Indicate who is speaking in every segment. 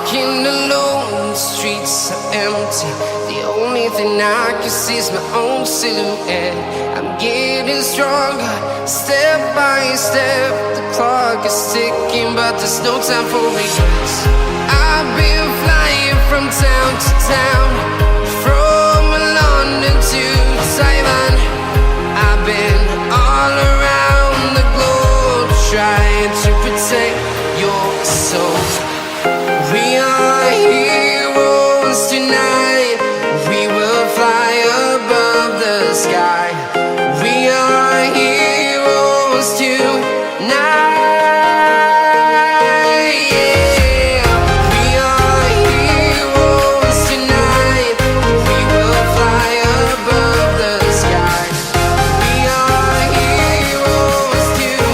Speaker 1: walking alone, the streets are empty. The only thing I can see is my own silhouette. I'm getting stronger, step by step. The clock is ticking, but there's no time for regrets. I've been flying from town to town, from London to Taiwan. I've been all around the globe, trying to protect your soul. We are heroes tonight. We will fly above the sky. We are heroes tonight. Yeah. We are heroes tonight. We will fly above the sky. We are heroes tonight.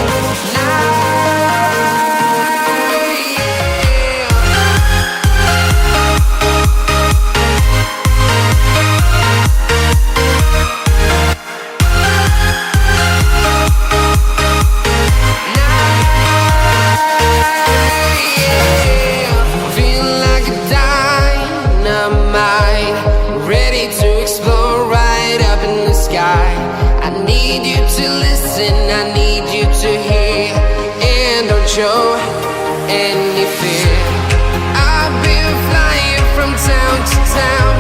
Speaker 1: Feeling like a dynamite, ready to explode right up in the sky. I need you to listen, I need you to hear, and don't show any fear. I've been flying from town to town,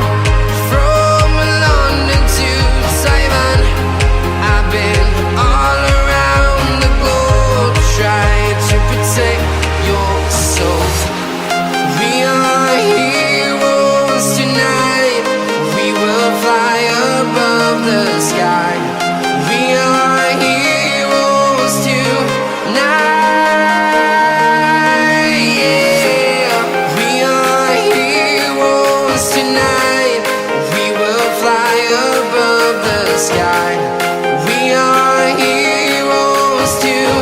Speaker 1: from London to Taiwan. I've been all around the globe, trying to protect your soul. We are heroes tonight. We will fly above the sky. We are heroes tonight. Yeah. We are heroes tonight. We will fly above the sky. We are heroes tonight.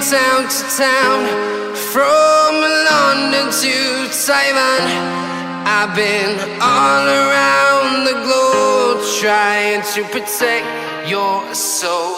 Speaker 1: Town to town, from London to Taiwan. I've been all around the globe, trying to protect your soul.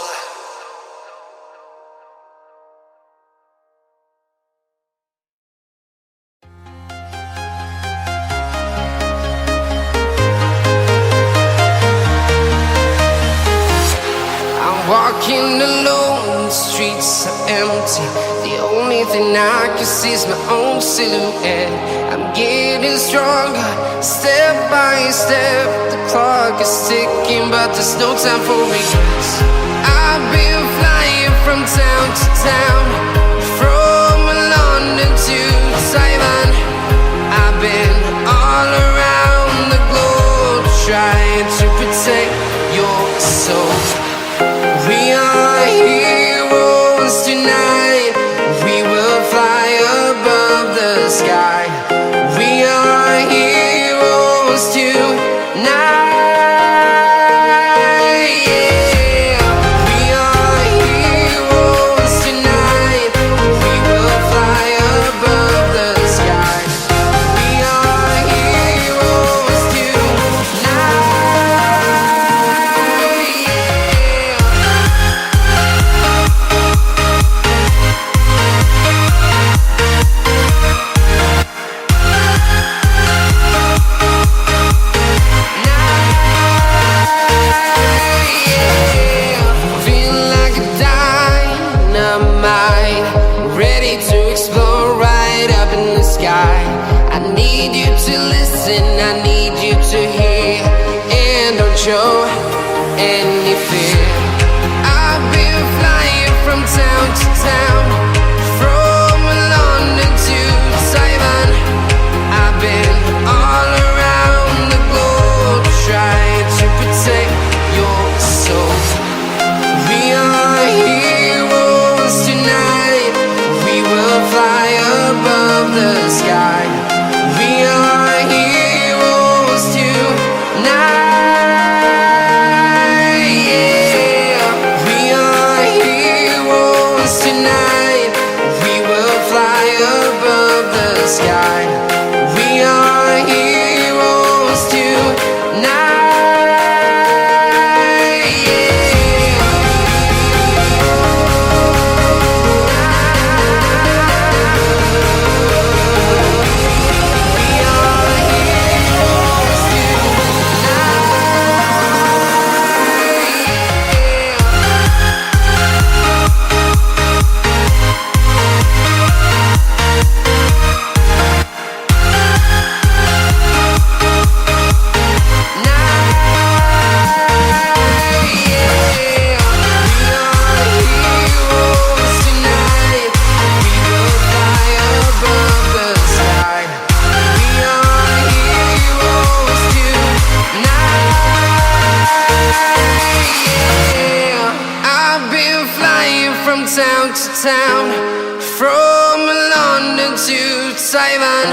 Speaker 1: Walking alone, the streets are empty. The only thing I can see is my own silhouette. I'm getting stronger, step by step. The clock is ticking, but there's no time for regrets. I've been flying from town to town, from London to Taiwan. I've been all around the globe, trying to protect your soul. We are heroes tonight. We will fly above the sky. We are heroes tonight. Yeah. We are heroes tonight. We will fly above the sky. We are heroes tonight. I need you to listen, I need you to hear, and don't show any fear. I've been flying to town, from London to Taiwan. I've been all around the globe trying to protect your soul. We are heroes tonight. We will fly above the sky. We are heroes tonight. Yeah. We are heroes tonight. We will fly above the sky. We are heroes tonight. From town to town, from London to Taiwan.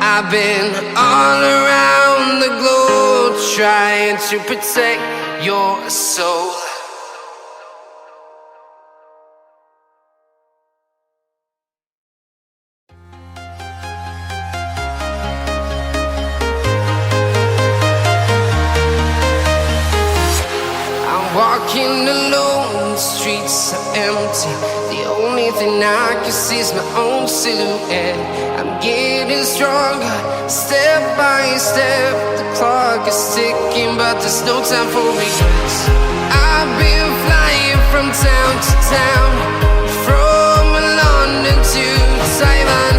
Speaker 1: I've been all around the globe trying to protect your soul. Walking alone, the streets are empty. The only thing I can see is my own silhouette. I'm getting stronger, step by step. The clock is ticking, but there's no time for regrets. I've been flying from town to town, from London to Taiwan.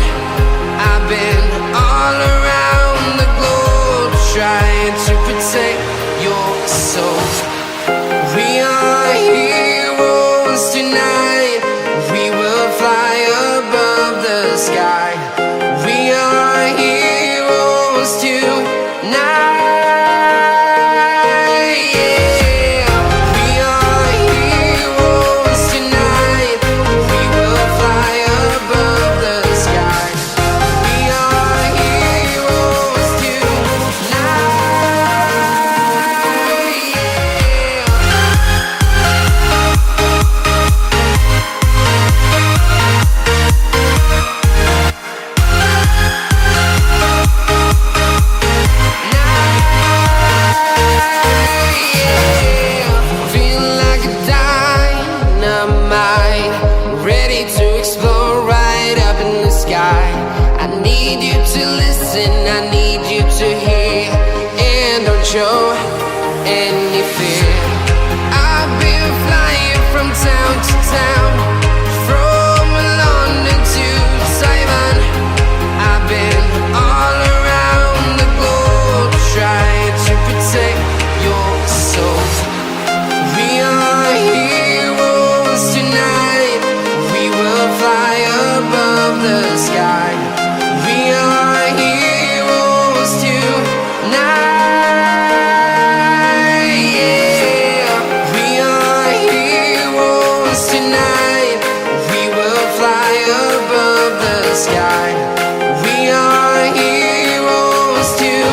Speaker 1: I've been all around the globe trying to protect your soul. We are heroes tonight. We will fly above the sky. We are heroes tonight. Yeah. We are heroes tonight. We will fly above the sky. We are heroes tonight. I need you to listen, I need you to hear, and don't show any fear. I've been flying from town to town, from London to Taiwan. I've been all around the globe trying to protect your soul. We are heroes tonight. We will fly above the sky. We are heroes tonight. Yeah. We are heroes tonight. We will fly above the sky. We are heroes tonight.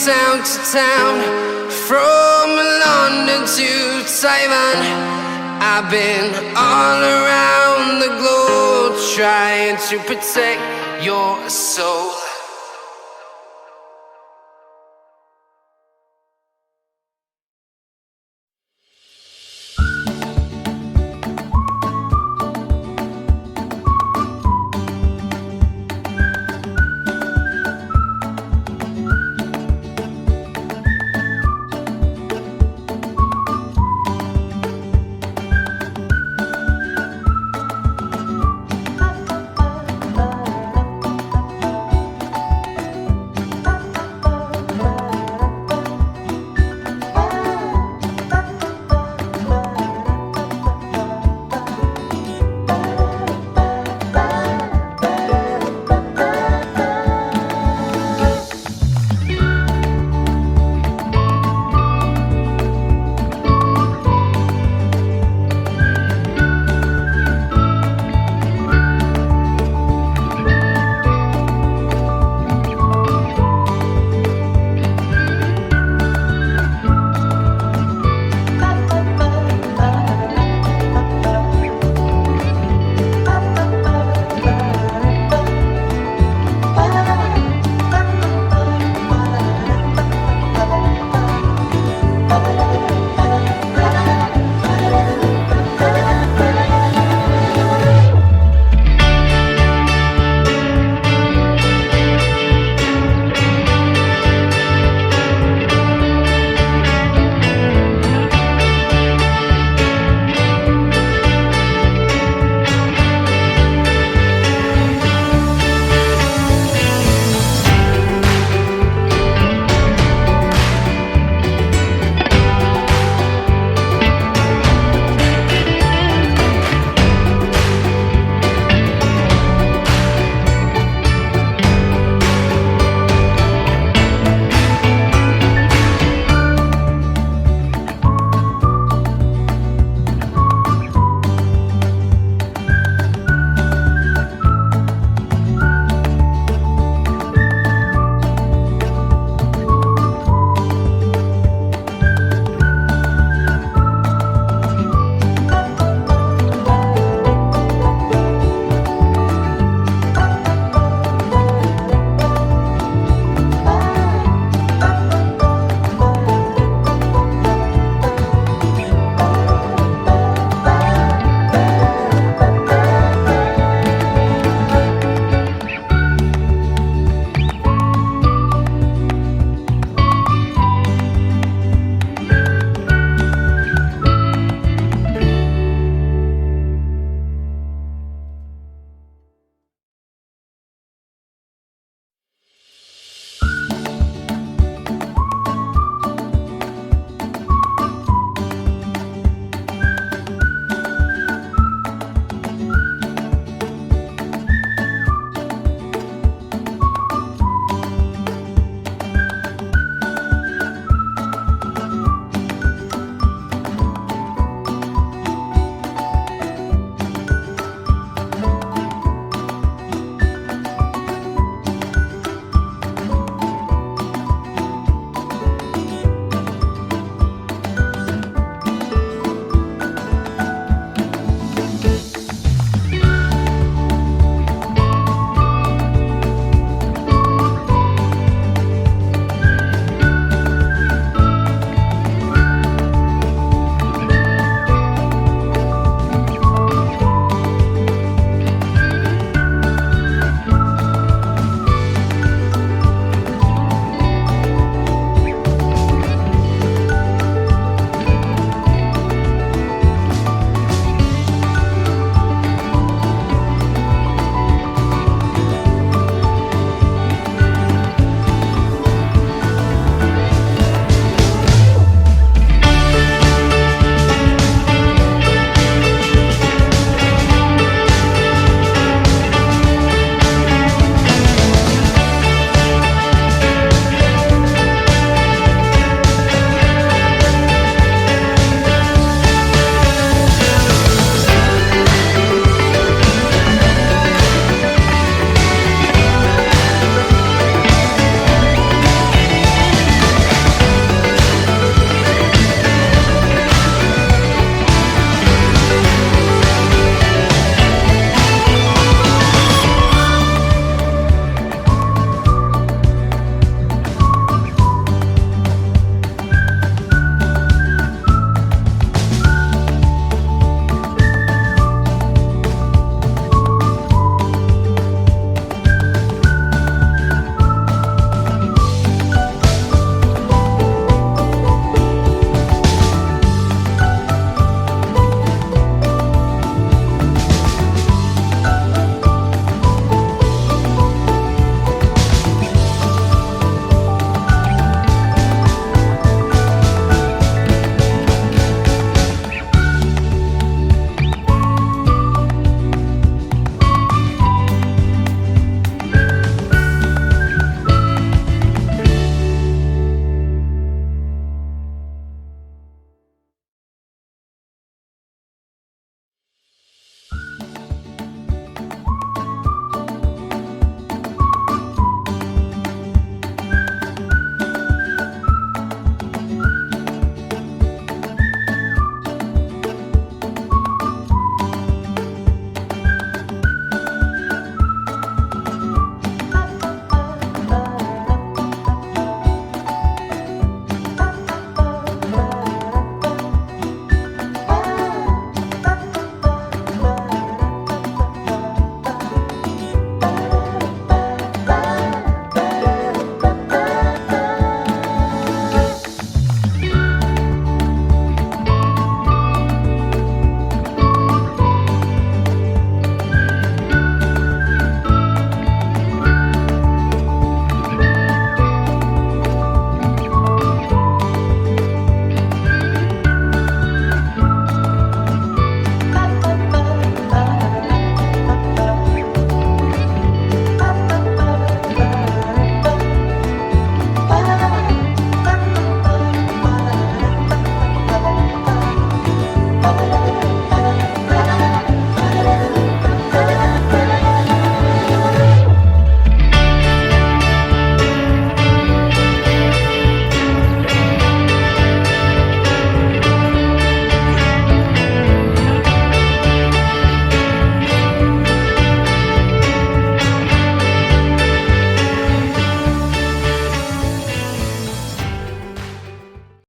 Speaker 1: town to town, from London to Taiwan, I've been all around the globe trying to protect your soul.